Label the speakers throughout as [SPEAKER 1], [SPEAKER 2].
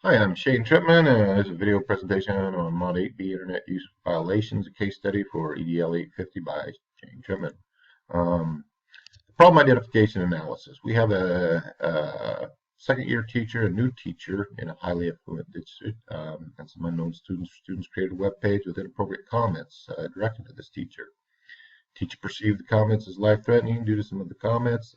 [SPEAKER 1] Hi, I'm Shane Trentman, and this is a video presentation on Mod 8B Internet Use Violations, a case study for EDL 850 by Shane Trentman. Problem identification analysis. We have a second-year teacher, a new teacher in a highly affluent district, and some unknown students. Students created a web page with inappropriate comments directed to this teacher. Teacher perceived the comments as life-threatening due to some of the comments.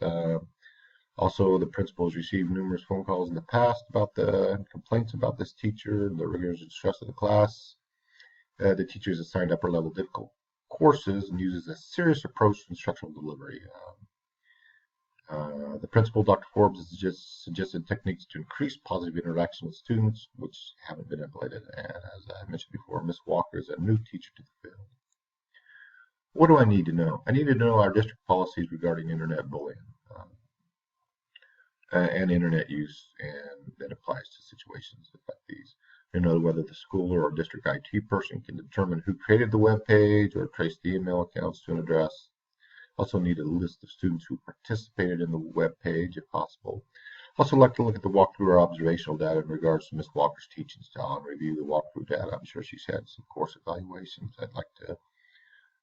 [SPEAKER 1] Also, the principal has received numerous phone calls in the past about the complaints about this teacher, the rigors and stress of the class. The teacher is assigned upper level difficult courses and uses a serious approach to instructional delivery. The principal, Dr. Forbes, has just suggested techniques to increase positive interaction with students, which haven't been implemented. And as I mentioned before, Ms. Walker is a new teacher to the field. What do I need to know? I need to know our district policies regarding internet bullying. And internet use, and that applies to situations like these. You know, whether the school or district IT person can determine who created the web page or trace the email accounts to an address. Also need a list of students who participated in the web page if possible. Also like to look at the walkthrough or observational data in regards to Ms. Walker's teaching style and review the walkthrough data. I'm sure she's had some course evaluations. I'd like to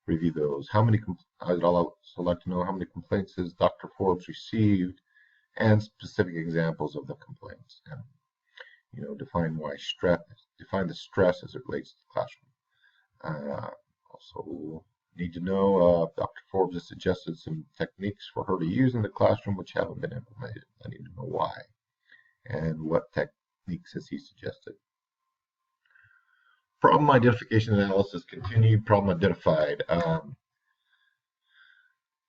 [SPEAKER 1] review those. I'd also like to know how many complaints has Dr. Forbes received and specific examples of the complaints, and define the stress as it relates to the classroom. Also need to know if Dr. Forbes has suggested some techniques for her to use in the classroom which haven't been implemented. I need to know why and what techniques has he suggested. Problem identification analysis continued. Problem identified.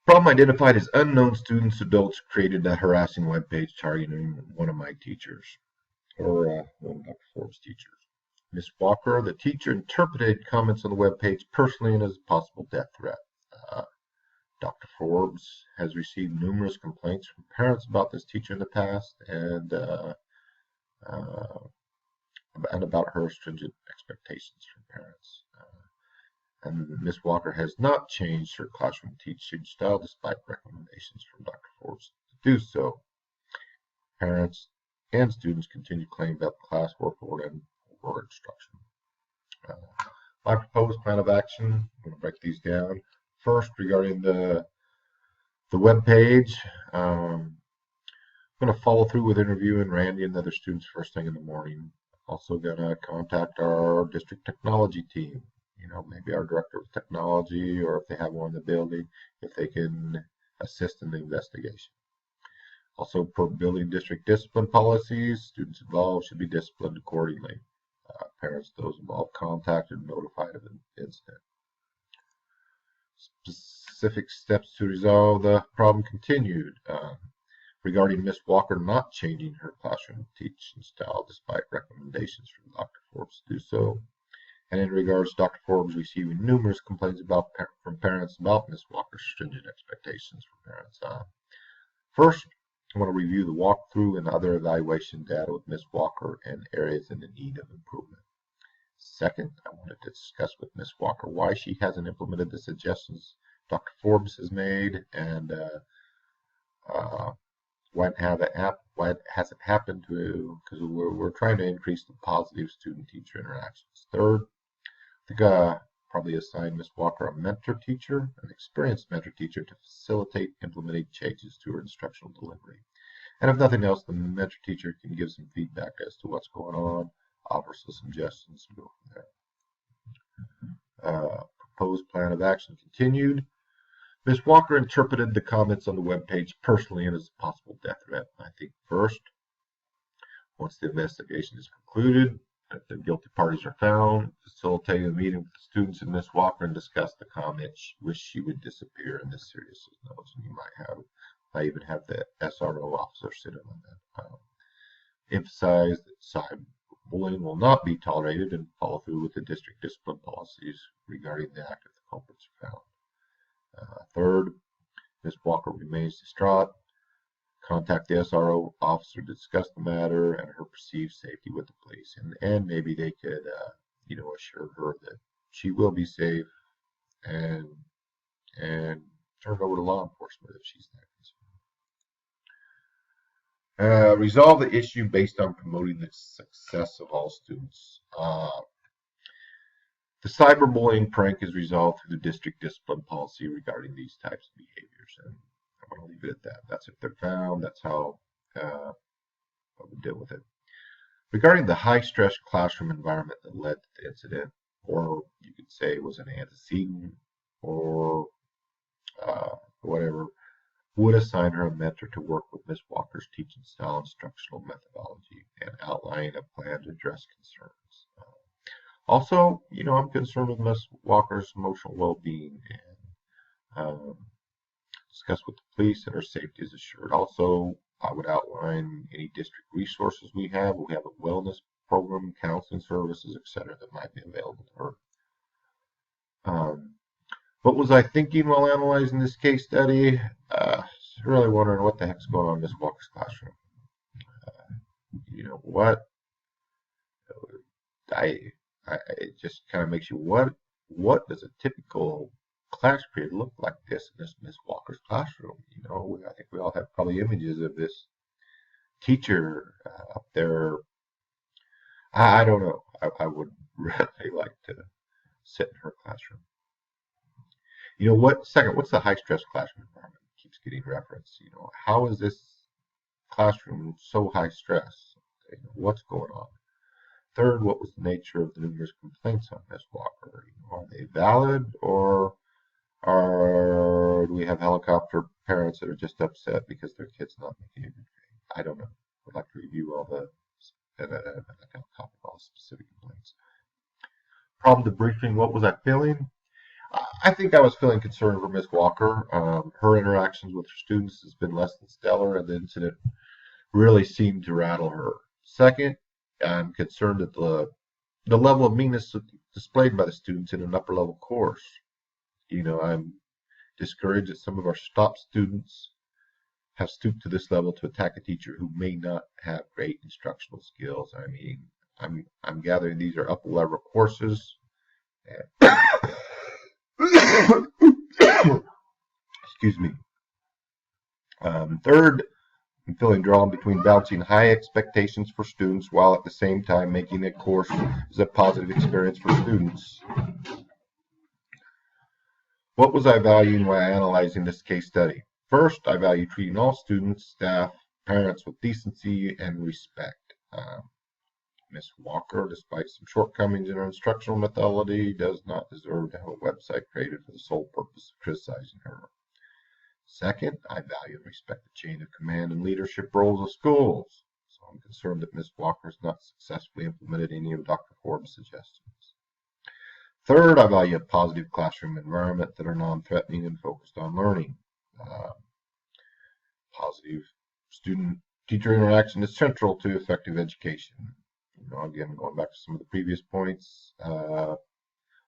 [SPEAKER 1] Problem identified is unknown students, adults created a harassing web page targeting one of my teachers, or one of Dr. Forbes' teachers. Ms. Walker, the teacher, interpreted comments on the web page personally and as a possible death threat. Dr. Forbes has received numerous complaints from parents about this teacher in the past, and about her stringent expectations from parents. And Ms. Walker has not changed her classroom teaching style despite recommendations from Dr. Forbes to do so. Parents and students continue to claim about the class workload and poor instruction. My proposed plan of action, I'm going to break these down. First, regarding the web page, I'm going to follow through with interviewing Randy and the other students first thing in the morning. Also going to contact our district technology team. Maybe our director of technology, or if they have one in the building, if they can assist in the investigation. Also, per building district discipline policies, students involved should be disciplined accordingly. Parents, those involved, contacted and notified of an incident. Specific steps to resolve the problem continued. Regarding Ms. Walker not changing her classroom teaching style despite recommendations from Dr. Forbes to do so. And in regards to Dr. Forbes receiving numerous complaints from parents about Ms. Walker's stringent expectations from parents. First, I want to review the walkthrough and other evaluation data with Ms. Walker and areas in the need of improvement. Second, I wanted to discuss with Ms. Walker why she hasn't implemented the suggestions Dr. Forbes has made, and why it hasn't happened because we're trying to increase the positive student-teacher interactions. Third, I think probably assign Ms. Walker a mentor teacher, an experienced mentor teacher, to facilitate implementing changes to her instructional delivery. And if nothing else, the mentor teacher can give some feedback as to what's going on, offer some suggestions, and go from there. Proposed plan of action continued. Ms. Walker interpreted the comments on the web page personally and as a possible death threat. I think first, once the investigation is concluded, if the guilty parties are found, facilitate a meeting with the students and Ms. Walker and discuss the comments, wish she would disappear in this serious notes. And you might even have the SRO officer sit in on that. Emphasize that cyberbullying will not be tolerated and follow through with the district discipline policies regarding the act if the culprits are found. Third, Ms. Walker remains distraught. Contact the SRO officer to discuss the matter and her perceived safety with the police, and maybe they could, assure her that she will be safe and turn over to law enforcement if she's not concerned. Resolve the issue based on promoting the success of all students. The cyberbullying prank is resolved through the district discipline policy regarding these types of behaviors, and I'm going to leave it at that. That's if they're found. That's how I would deal with it. Regarding the high-stress classroom environment that led to the incident, or you could say was an antecedent, or whatever, would assign her a mentor to work with Ms. Walker's teaching style, instructional methodology, and outline a plan to address concerns. Also, I'm concerned with Ms. Walker's emotional well-being and discuss with the police that her safety is assured. Also, I would outline any district resources we have. We have a wellness program, counseling services, etc., that might be available to her. What was I thinking while analyzing this case study? Really wondering what the heck's going on in Ms. Walker's classroom. What? It just kind of makes you, what does a typical class period look like this in this Miss Walker's classroom? I think we all have probably images of this teacher up there. I don't know. I would really like to sit in her classroom. What's the high stress classroom environment? It keeps getting referenced. How is this classroom so high stress? What's going on? Third, what was the nature of the numerous complaints on Ms. Walker? Are they valid, or do we have helicopter parents that are just upset because their kid's not making a good grade? I don't know. I'd like to review all the copy all specific complaints. Problem debriefing. What was I feeling? I think I was feeling concerned for Ms. Walker. Her interactions with her students has been less than stellar, and the incident really seemed to rattle her. Second, I'm concerned at the level of meanness displayed by the students in an upper level course. I'm discouraged that some of our top students have stooped to this level to attack a teacher who may not have great instructional skills. I mean, I'm gathering these are upper level courses. Excuse me. Third, I'm feeling drawn between balancing high expectations for students while at the same time making a course is a positive experience for students. What was I valuing while analyzing this case study? First, I value treating all students, staff, parents with decency and respect. Ms. Walker, despite some shortcomings in her instructional methodology, does not deserve to have a website created for the sole purpose of criticizing her. Second, I value and respect the chain of command and leadership roles of schools, so I'm concerned that Ms. Walker has not successfully implemented any of Dr. Forbes' suggestions. Third, I value a positive classroom environment that are non-threatening and focused on learning. Positive student-teacher interaction is central to effective education. Again, going back to some of the previous points, I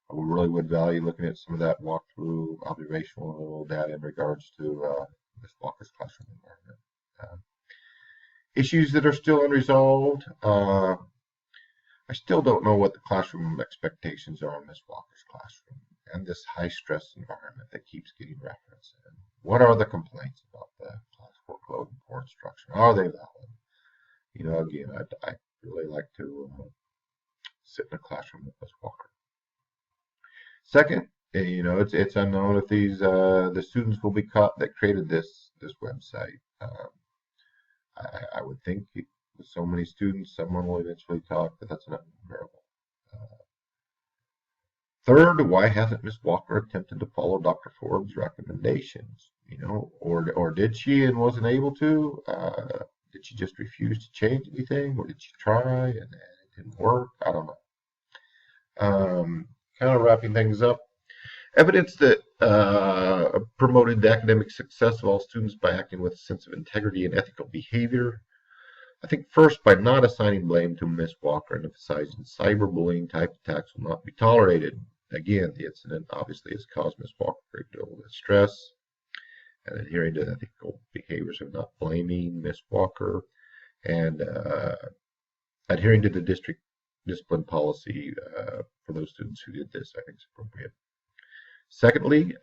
[SPEAKER 1] really would value looking at some of that walkthrough observational data in regards to Ms. Walker's classroom environment. Issues that are still unresolved. I still don't know what the classroom expectations are in Ms. Walker's classroom and this high-stress environment that keeps getting referenced. And what are the complaints about the class workload and poor instruction? Are they valid? Again, I'd really like to sit in a classroom with Ms. Walker. Second, it's unknown if the students will be caught that created this website. I would think with so many students, someone will eventually talk, but that's not variable. Third, why hasn't Ms. Walker attempted to follow Dr. Forbes' recommendations? Or did she and wasn't able to? Did she just refuse to change anything, or did she try and it didn't work? I don't know. Kind of wrapping things up. Evidence that promoted the academic success of all students by acting with a sense of integrity and ethical behavior. I think first, by not assigning blame to Ms. Walker and emphasizing cyberbullying type attacks will not be tolerated. Again, the incident obviously has caused Ms. Walker a great deal of stress, and adhering to ethical behaviors of not blaming Ms. Walker and adhering to the district discipline policy for those students who did this, I think is appropriate. Secondly,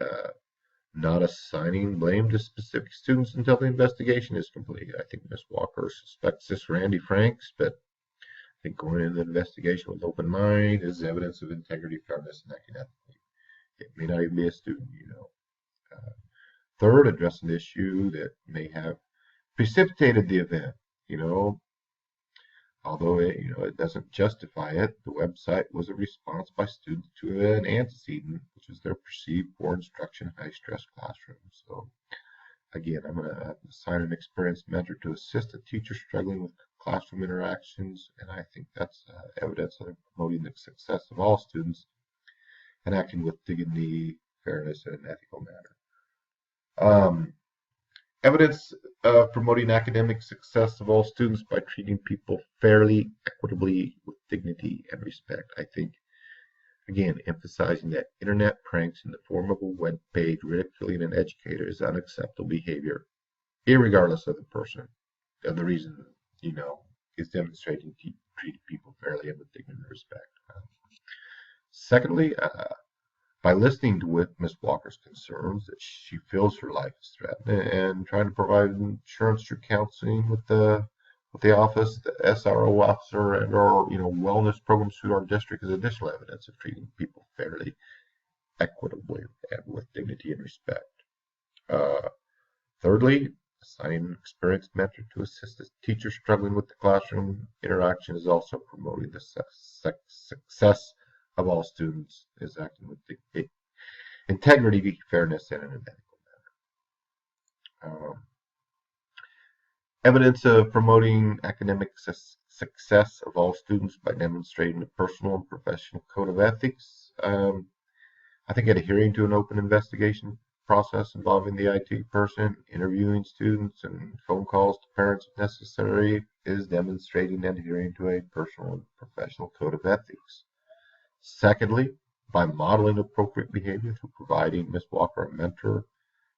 [SPEAKER 1] not assigning blame to specific students until the investigation is complete. I think Ms. Walker suspects this Randy Franks, but I think going into the investigation with open mind is evidence of integrity, fairness, and academic. It may not even be a student, you know. Third, address an issue that may have precipitated the event. You know, although it doesn't justify it, the website was a response by students to an antecedent, which is their perceived poor instruction in high-stress classrooms. So again, I'm going to assign an experienced mentor to assist a teacher struggling with classroom interactions, and I think that's evidence of promoting the success of all students and acting with dignity, fairness, and an ethical manner. Evidence of promoting academic success of all students by treating people fairly, equitably, with dignity and respect. I think, again, emphasizing that internet pranks in the form of a web page ridiculing an educator is unacceptable behavior, irregardless of the person. The reason, is demonstrating treating people fairly and with dignity and respect. Secondly, by listening to Ms. Walker's concerns that she feels her life is threatened and trying to provide insurance through counseling with the office, the SRO officer, and or wellness programs through our district is additional evidence of treating people fairly, equitably, and with dignity and respect. Thirdly, assigning an experienced mentor to assist a teacher struggling with the classroom interaction is also promoting the success of all students, is acting with integrity, fairness, and an ethical manner. Evidence of promoting academic success of all students by demonstrating a personal and professional code of ethics. I think at a hearing to an open investigation process involving the IT person, interviewing students, and phone calls to parents if necessary is demonstrating and adhering to a personal and professional code of ethics. Secondly, by modeling appropriate behavior through providing Ms. Walker a mentor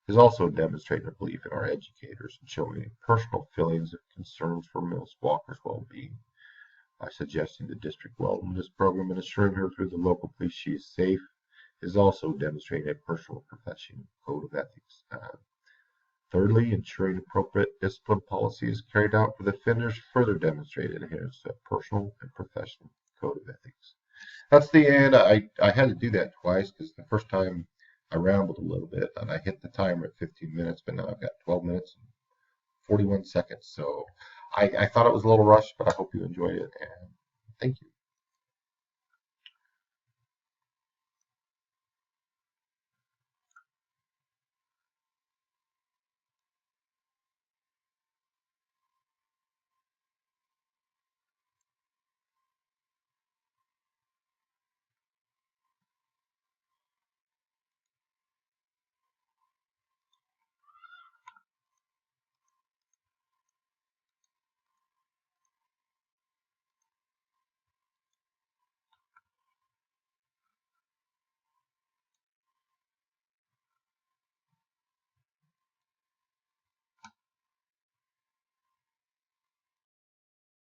[SPEAKER 1] is also demonstrating a belief in our educators and showing personal feelings of concerns for Ms. Walker's well-being. By suggesting the district wellness program and assuring her through the local police she is safe is also demonstrating a personal professional code of ethics. Thirdly, ensuring appropriate discipline policy is carried out for the offenders further demonstrated adherence to a personal and professional code of ethics. That's the end. I had to do that twice because the first time I rambled a little bit and I hit the timer at 15 minutes, but now I've got 12 minutes and 41 seconds. So I thought it was a little rushed, but I hope you enjoyed it, and thank you.